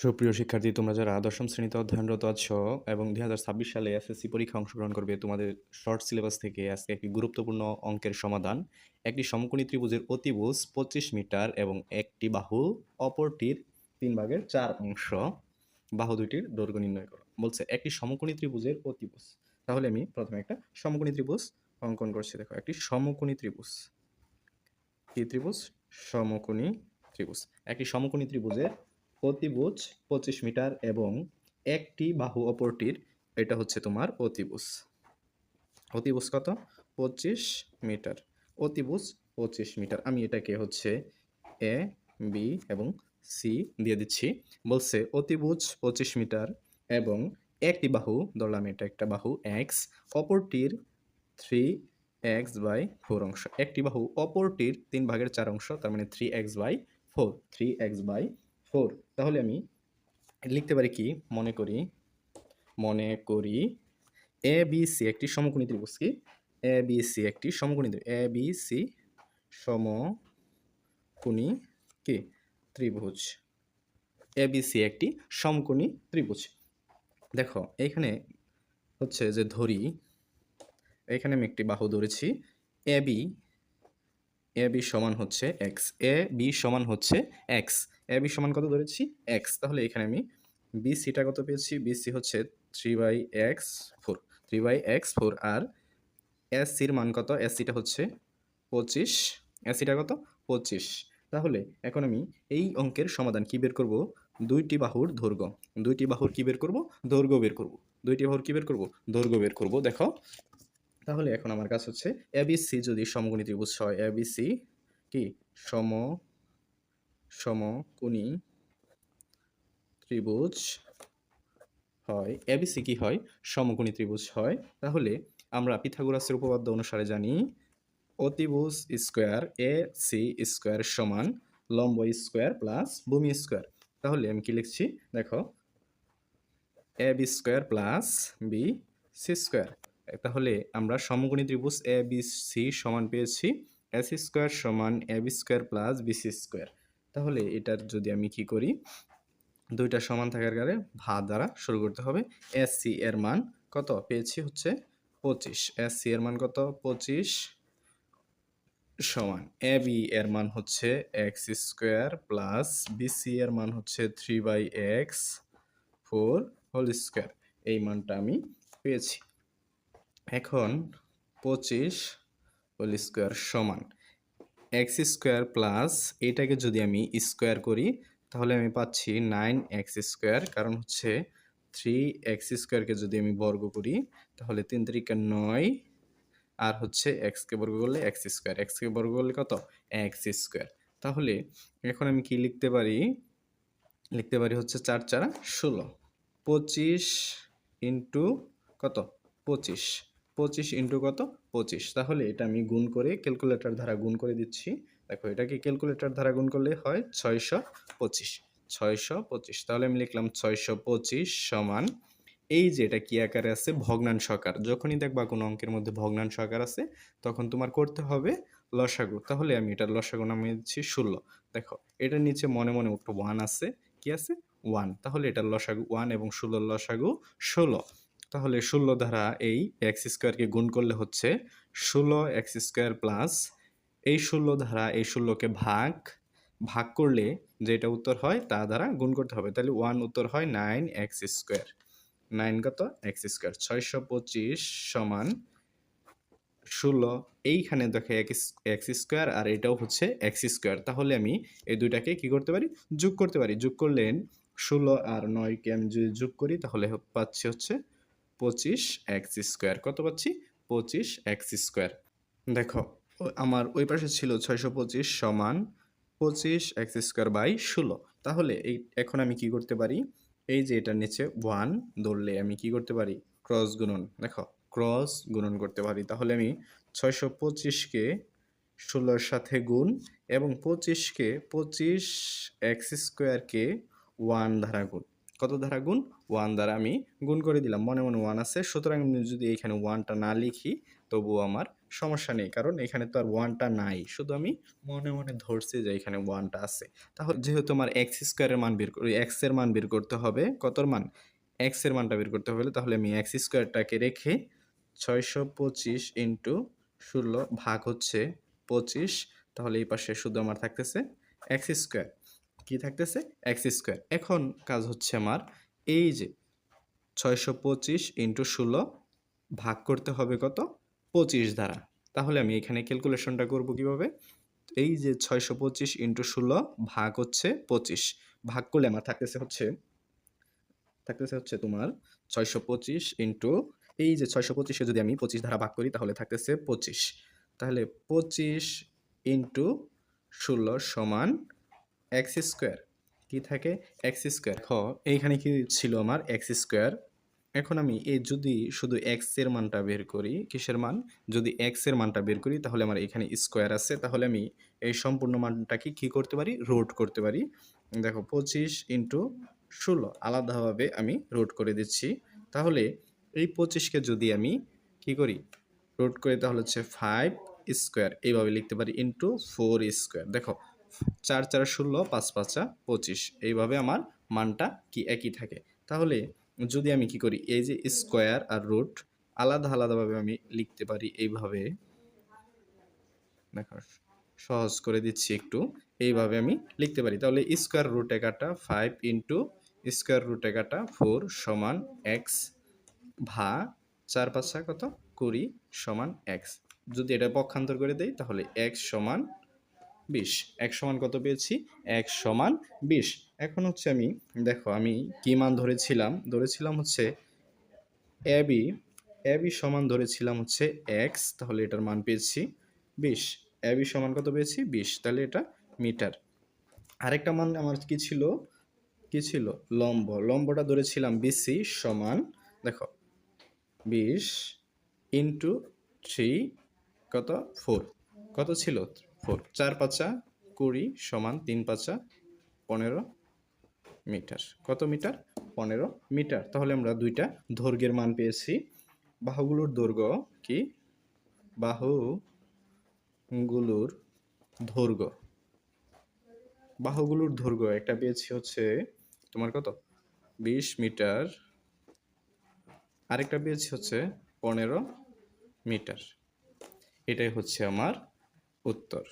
সুপ্রিয় শিক্ষার্থী, তোমরা যারা দশম শ্রেণীতে অধ্যয়নরত আছো এবং 2026 সালে এসএসসি পরীক্ষা অংশগ্রহণ করবে, তোমাদের শর্ট সিলেবাস থেকে আজকে একটি গুরুত্বপূর্ণ অঙ্কের সমাধান। একটি সমকোণী ত্রিভুজের অতিভুজ 25 মিটার এবং একটি বাহু অপরটির 3/4 অংশ, বাহু দুইটির দৈর্ঘ্য নির্ণয় করো। বলছে একটি সমকোণী ত্রিভুজের অতিভুজ। তাহলে আমি প্রথমে একটা সমকোণী ত্রিভুজ অঙ্কন করছি। দেখো, একটি সমকোণী ত্রিভুজ। কি ত্রিভুজ? সমকোণী ত্রিভুজ। একটি সমকোণী ত্রিভুজের অতিভুজ 25 মিটার এবং একটি বাহু অপরটির, এটা হচ্ছে তোমার অতিভুজ। অতিভুজ কত? 25 মিটার। অতিভুজ 25 মিটার। আমি এটাকে হচ্ছে এ, বি এবং সি দিয়ে দিচ্ছি। বলছে অতিভুজ 25 মিটার এবং একটি বাহু, ধরলাম এটা একটা বাহু এক্স, অপরটির 3x/4 অংশ। একটি বাহু অপরটির 3/4 অংশ, তার মানে 3x/4। 3x/4। তাহলে আমি লিখতে পারি কি? মনে করি এ বি সি একটি সমকোণী ত্রিভুজ। কি? এ বি সি একটি সমকোণী ত্রিভুজ। এ বি সি সমকোণী কি ত্রিভুজ। এ বি সি একটি সমকোণী ত্রিভুজ। দেখো এইখানে হচ্ছে যে ধরি, এখানে আমি একটি বাহু ধরেছি এ বি। এ বি সমান হচ্ছে এক্স। এ বি সমান হচ্ছে এক্স। এ বি সমান কত ধরেছি? এক্স। তাহলে এখানে আমি বি সিটা কত পেয়েছি? বি সি হচ্ছে 3/x/4। 3/x/4। আর এস সির মান কত? এস সিটা হচ্ছে 25। এস সিটা কত? 25। তাহলে এখন আমি এই অঙ্কের সমাধান কি বের করব? দুইটি বাহুর দৈর্ঘ্য। দুইটি বাহুর কি বের করব? দৈর্ঘ্য বের করব। দুইটি বাহুর কি বের করব? দৈর্ঘ্য বের করব। দেখো, তাহলে এখন আমার কাছে হচ্ছে এবিসি যদি সমকোণী ত্রিভুজ হয়, এবিসি কি সমকোণী ত্রিভুজ হয়, এবিসি কি হয়? সমকোণী ত্রিভুজ হয়। তাহলে আমরা পিথাগোরাসের উপপাদ্য অনুসারে জানি অতিভুজ স্কোয়ার এ সি স্কোয়ার সমান লম্ব স্কোয়ার প্লাস ভূমি স্কোয়ার। তাহলে আমি কি লিখছি? দেখো, A B square plus B C square. তাহলে আমরা সমকোণী ত্রিভুজ এ বি সি সমান পেয়েছি এস স্কোয়ার সমান A B square plus B C square. তাহলে এটার যদি আমি কি করি, দুইটা সমান থাকার কারণে ভাগ দ্বারা শুরু করতে হবে। এস সি এর মান কত পেয়েছি? হচ্ছে 25। এস সি এর মান কত? 25 সমান এ বি এর মান হচ্ছে X square plus B C এর মান হচ্ছে 3/x/4 হোল স্কোয়ার। এই মানটা আমি পেয়েছি। এখন 25 হোল স্কোয়ার সমান এক্স স্কোয়ার প্লাস এটাকে যদি আমি স্কোয়ার করি তাহলে আমি পাচ্ছি 9x²। কারণ হচ্ছে 3x² যদি আমি বর্গ করি তাহলে 3 3 9, আর হচ্ছে এক্সকে বর্গ করলে x²। এক্সকে বর্গ করলে কত? x²। তাহলে এখন আমি কি লিখতে পারি? লিখতে পারি হচ্ছে 4 4 16। 25 ইন্টু কত? 25। 25 ইন্টু কত? 25। তাহলে এটা আমি গুণ করে ক্যালকুলেটর দ্বারা গুণ করে দিচ্ছি। দেখো, এটাকে ক্যালকুলেটর দ্বারা গুণ করলে হয় 625। 625। তাহলে আমি লিখলাম 625 সমান, এই যে এটা কি আকারে আছে? ভগ্নাংশ আকার। যখনই দেখবা কোনো অঙ্কের মধ্যে ভগ্নাংশ আকার আছে তখন তোমার করতে হবে লসাগু। তাহলে আমি এটার লসাগু নামিয়ে দিচ্ছি 16। দেখো, এটার নিচে মনে মনে একটু 1 আছে। কি আছে? 1। তাহলে এটার লসাগু 1 এবং 16 লসাগু 16। তাহলে 16 দ্বারা এই x² গুণ করলে হচ্ছে 16x² প্লাস এই 16 দ্বারা এই 16কে ভাগ করলে যেটা উত্তর হয় তা দ্বারা গুণ করতে হবে। তাহলে 1 উত্তর হয় 9x²। 9 কত? x²। 625 সমান 16। এইখানে দেখো x² আর এটাও হচ্ছে x²। তাহলে আমি এই দুইটাকে কি করতে পারি? যোগ করতে পারি। যোগ করলে 16 আর 9কে আমি যদি যোগ করি তাহলে পাচ্ছি হচ্ছে 25x²। কত পাচ্ছি? 25x²। দেখো, আমার ওই পাশে ছিল 625 সমান 25x²/16। তাহলে এখন আমি কি করতে পারি? এই যে এটার নিচে 1 ধরলে আমি কি করতে পারি? ক্রস গুণন। দেখো, ক্রস গুণন করতে পারি। তাহলে আমি 625কে 16 এর সাথে গুণ এবং 25x²কে 1 দ্বারা গুণ। কত দ্বারা গুণ? 1 দ্বারা আমি গুণ করে দিলাম। মনে মনে 1 আছে, সুতরাং আমি যদি এখানে 1টা না লিখি তবুও আমার সমস্যা নেই, কারণ এখানে তো আর ওয়ানটা নাই, শুধু আমি মনে মনে ধরছি যে এখানে ওয়ানটা আছে। তাহলে যেহেতু আমার এক্স স্কোয়ারের মান বের করে এক্স এর মান বের করতে হবে, কতর মান, এক্স এর মানটা বের করতে হবে, তাহলে আমি এক্স স্কোয়ারটাকে রেখে 625 ইন্টু 16 ভাগ হচ্ছে 25, তাহলে এই পাশে শুধু আমার থাকতেছে এক্স স্কোয়ার। কি থাকতেছে? X square. এখন কাজ হচ্ছে আমার এই যে 625 ইন্টু 16 ভাগ করতে হবে কত? 25 দ্বারা। তাহলে আমি এখানে ক্যালকুলেশনটা করব কিভাবে? এই যে 625 ইন্টু 16 ভাগ হচ্ছে 25, ভাগ করলে আমার থাকতেছে হচ্ছে তোমার 625 ইন্টু এই যে 625 এ যদি আমি 25 দ্বারা ভাগ করি তাহলে থাকতেছে 25। তাহলে 25 ইন্টু 16 সমান এক্স স্কোয়ার। কি থাকে? X square. এইখানে কি ছিল আমার? X square. এখন আমি এই যদি শুধু এক্স এর মানটা বের করি, কিসের মান? যদি এক্স এর মানটা বের করি তাহলে আমার এখানে স্কোয়ার আছে, তাহলে আমি এই সম্পূর্ণ মানটাকে কি করতে পারি? রুট করতে পারি। দেখো 25 ইন্টু 16 আলাদাভাবে আমি রুট করে দিচ্ছি। তাহলে এই 25কে যদি আমি কি করি? রুট করি তাহলে হচ্ছে 5 স্কোয়ার, এইভাবে লিখতে পারি, ইন্টু 4 স্কোয়ার। দেখো 4 4 16, 5 5 25, এইভাবে আমার মানটা কি একই থাকে। তাহলে যদি আমি কি করি, এই যে স্কোয়ার আর রুট আলাদা আলাদাভাবে আমি লিখতে পারি এইভাবে। দেখো সহজ করে দিচ্ছি একটু, এইভাবে আমি লিখতে পারি। তাহলে স্কোয়ার রুটে কাটা 5 ইন্টু স্কোয়ার রুটে কাটা 4 সমান এক্স, ভা 4 5 কত? 20 সমান এক্স। যদি এটা পক্ষান্তর করে দেই তাহলে এক্স সমান 20। এক্স সমান কত পেয়েছি? এক্স সমান 20। এখন হচ্ছে আমি দেখো আমি কি মান ধরেছিলাম হচ্ছে এবি, এবি সমান ধরেছিলাম হচ্ছে এক্স, তাহলে এটার মান পেয়েছি 20। এবি সমান কত পেয়েছি? 20, তাহলে এটা মিটার। আরেকটা মান আমার কি ছিল? লম্বটা ধরেছিলাম বিসি সমান, দেখো 20 ইন্টু 3 কত? 4। কত ছিল? 4। 4 5 20 সমান 3 5 15 মিটার। কত মিটার? 15 মিটার। তাহলে আমরা দুইটা দৈর্ঘ্যের মান পেয়েছি। বাহুগুলোর দৈর্ঘ্য কি? বাহুগুলোর দৈর্ঘ্য, বাহুগুলোর দৈর্ঘ্য একটা পেয়েছি হচ্ছে তোমার কত? 20 মিটার, আরেকটা পেয়েছি হচ্ছে 15 মিটার। এটাই হচ্ছে আমার উত্তর।